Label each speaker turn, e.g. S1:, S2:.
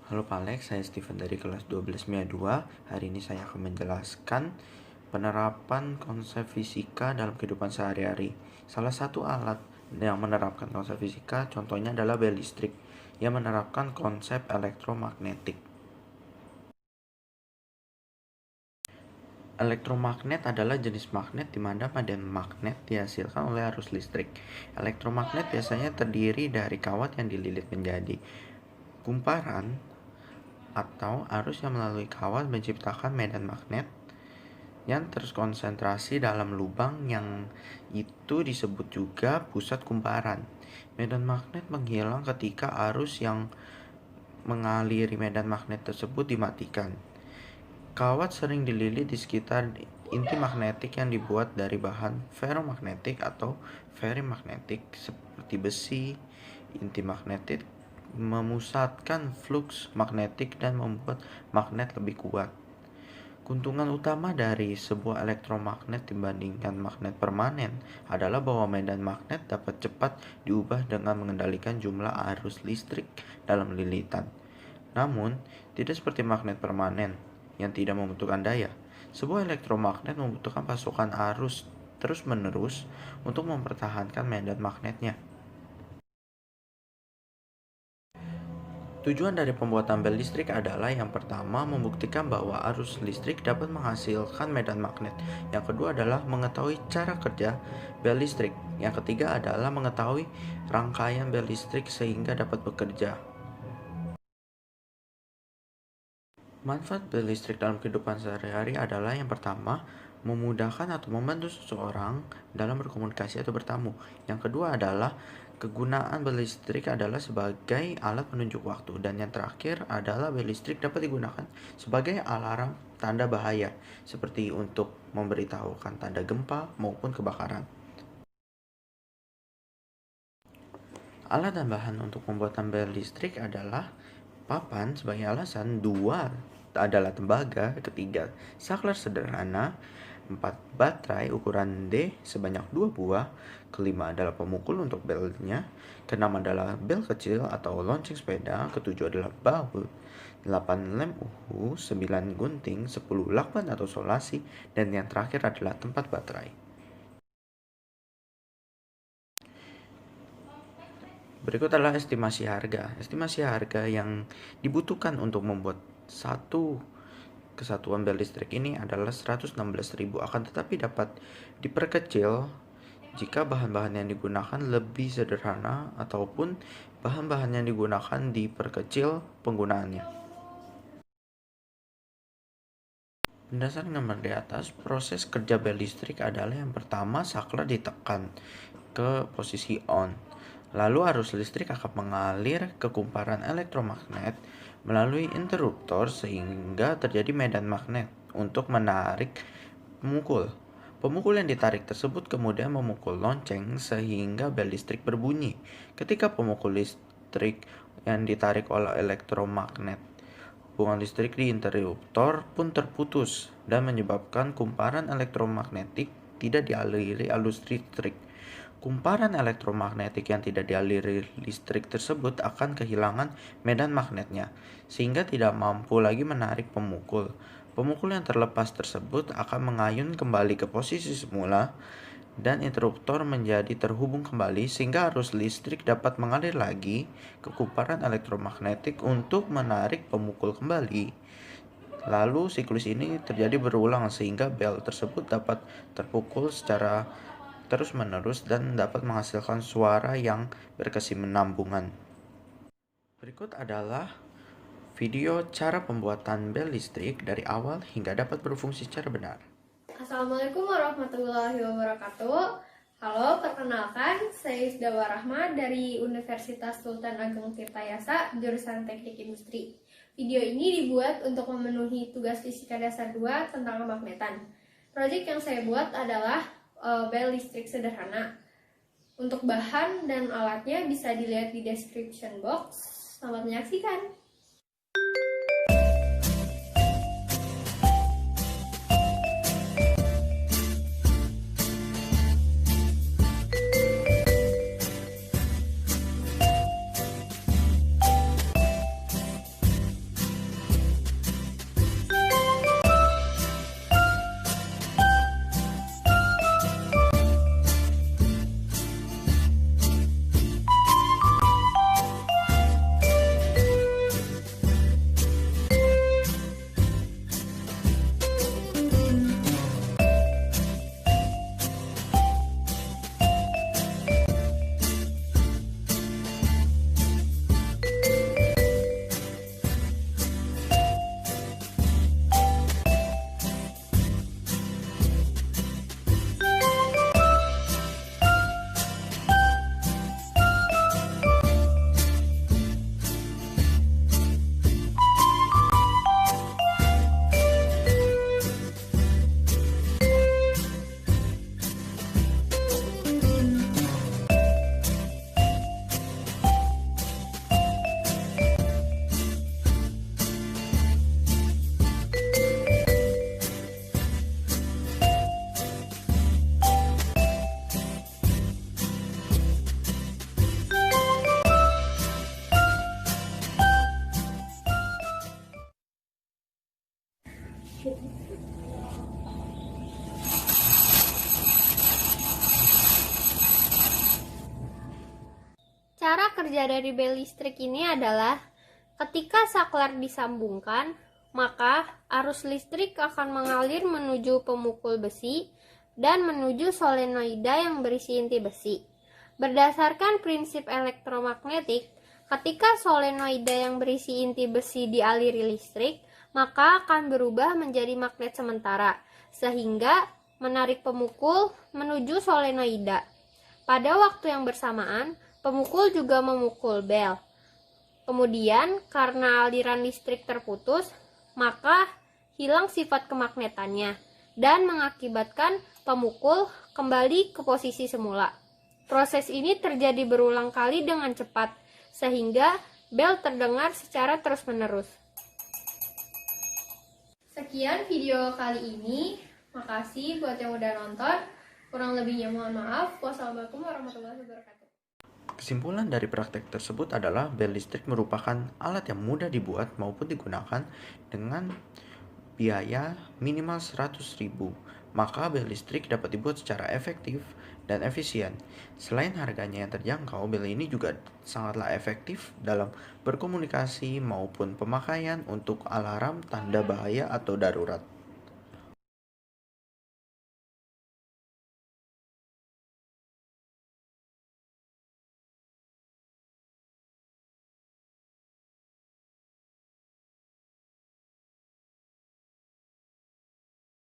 S1: Halo Pak Alex, saya Steven dari kelas 12 MIA 2. Hari ini saya akan menjelaskan penerapan konsep fisika dalam kehidupan sehari-hari. Salah satu alat yang menerapkan konsep fisika contohnya adalah bel listrik yang menerapkan konsep elektromagnetik. Elektromagnet adalah jenis magnet di mana medan magnet dihasilkan oleh arus listrik. Elektromagnet biasanya terdiri dari kawat yang dililit menjadi kumparan atau arus yang melalui kawat menciptakan medan magnet yang terkonsentrasi dalam lubang yang itu disebut juga pusat kumparan. Medan magnet menghilang ketika arus yang mengaliri medan magnet tersebut dimatikan. Kawat sering dililit di sekitar inti magnetik yang dibuat dari bahan ferromagnetik atau ferimagnetik seperti besi. Inti magnetik memusatkan fluks magnetik dan membuat magnet lebih kuat. Keuntungan utama dari sebuah elektromagnet dibandingkan magnet permanen adalah bahwa medan magnet dapat cepat diubah dengan mengendalikan jumlah arus listrik dalam lilitan. Namun, tidak seperti magnet permanen yang tidak membutuhkan daya. Sebuah elektromagnet membutuhkan pasokan arus terus-menerus untuk mempertahankan medan magnetnya. Tujuan dari pembuatan bel listrik adalah yang pertama membuktikan bahwa arus listrik dapat menghasilkan medan magnet. Yang kedua adalah mengetahui cara kerja bel listrik. Yang ketiga adalah mengetahui rangkaian bel listrik sehingga dapat bekerja. Manfaat bel listrik dalam kehidupan sehari-hari adalah yang pertama, memudahkan atau membantu seseorang dalam berkomunikasi atau bertamu. Yang kedua adalah kegunaan bel listrik adalah sebagai alat penunjuk waktu. Dan yang terakhir adalah bel listrik dapat digunakan sebagai alarm tanda bahaya, seperti untuk memberitahukan tanda gempa maupun kebakaran. Alat dan bahan untuk pembuatan bel listrik adalah papan sebagai alasan, 2 adalah tembaga, ketiga saklar sederhana, 4 baterai ukuran D sebanyak 2 buah, kelima adalah pemukul untuk belnya, keenam adalah bel kecil atau lonceng sepeda, ketujuh adalah baut, 8 lem uhu, 9 gunting, 10 lakban atau solasi, dan yang terakhir adalah tempat baterai. Berikut adalah estimasi harga. Estimasi harga yang dibutuhkan untuk membuat satu kesatuan bel listrik ini adalah 116.000, akan tetapi dapat diperkecil jika bahan-bahan yang digunakan lebih sederhana ataupun bahan-bahan yang digunakan diperkecil penggunaannya. Berdasarkan gambar di atas, proses kerja bel listrik adalah yang pertama, saklar ditekan ke posisi on. Lalu arus listrik akan mengalir ke kumparan elektromagnet melalui interruptor sehingga terjadi medan magnet untuk menarik pemukul. Pemukul yang ditarik tersebut kemudian memukul lonceng sehingga bel listrik berbunyi. Ketika pemukul listrik yang ditarik oleh elektromagnet, hubungan listrik di interruptor pun terputus dan menyebabkan kumparan elektromagnetik tidak dialiri arus listrik. Kumparan elektromagnetik yang tidak dialiri listrik tersebut akan kehilangan medan magnetnya, sehingga tidak mampu lagi menarik pemukul. Pemukul yang terlepas tersebut akan mengayun kembali ke posisi semula, dan interruptor menjadi terhubung kembali sehingga arus listrik dapat mengalir lagi ke kumparan elektromagnetik untuk menarik pemukul kembali. Lalu siklus ini terjadi berulang sehingga bel tersebut dapat terpukul secara terus-menerus dan dapat menghasilkan suara yang berkesinambungan. Berikut adalah video cara pembuatan bel listrik dari awal hingga dapat berfungsi secara benar.
S2: Assalamualaikum warahmatullahi wabarakatuh. Halo, perkenalkan, saya Isda Warahma dari Universitas Sultan Ageng Tirtayasa, jurusan Teknik Industri. Video ini dibuat untuk memenuhi tugas fisika dasar 2 tentang kemagnetan. Proyek yang saya buat adalah bel listrik sederhana. Untuk bahan dan alatnya bisa dilihat di description box. Selamat menyaksikan. Cara kerja dari bel listrik ini adalah ketika saklar disambungkan, maka arus listrik akan mengalir menuju pemukul besi dan menuju solenoida yang berisi inti besi. Berdasarkan prinsip elektromagnetik, ketika solenoida yang berisi inti besi dialiri listrik, maka akan berubah menjadi magnet sementara, sehingga menarik pemukul menuju solenoida. Pada waktu yang bersamaan, pemukul juga memukul bel. Kemudian, karena aliran listrik terputus, maka hilang sifat kemagnetannya dan mengakibatkan pemukul kembali ke posisi semula. Proses ini terjadi berulang kali dengan cepat, sehingga bel terdengar secara terus-menerus. Sekian video kali ini. Makasih buat yang udah nonton. Kurang lebihnya mohon maaf. Wassalamualaikum warahmatullahi wabarakatuh.
S1: Kesimpulan dari praktek tersebut adalah bel listrik merupakan alat yang mudah dibuat maupun digunakan dengan biaya minimal 100.000. Maka bel listrik dapat dibuat secara efektif dan efisien. Selain harganya yang terjangkau, bel ini juga sangatlah efektif dalam berkomunikasi maupun pemakaian untuk alarm, tanda bahaya atau darurat.